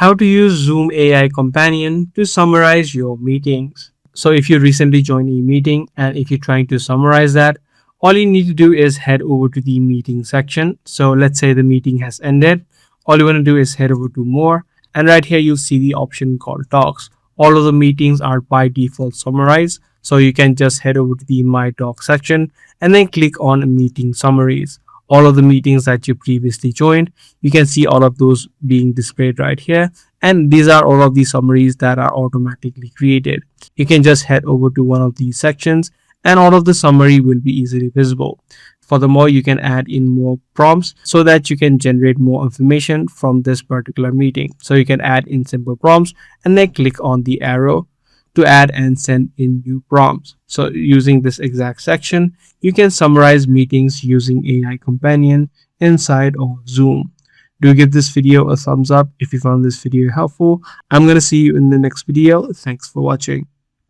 How to use Zoom AI Companion to summarize your meetings. So if you recently joined a meeting and if you're trying to summarize that, all you need to do is head over to the meeting section. So let's say the meeting has ended. All you want to do is head over to more, and right here you'll see the option called Docs. All of the meetings are by default summarized. So you can just head over to the My Docs section and then click on Meeting Summaries. All of the meetings that you previously joined, you can see all of those being displayed right here. And these are all of the summaries that are automatically created. You can just head over to one of these sections and all of the summary will be easily visible. Furthermore, you can add in more prompts so that you can generate more information from this particular meeting. So you can add in simple prompts and then click on the arrow to add and send in new prompts. So using this exact section, you can summarize meetings using AI Companion inside of Zoom. Do give this video a thumbs up if you found this video helpful. I'm going to see you in the next video. Thanks for watching.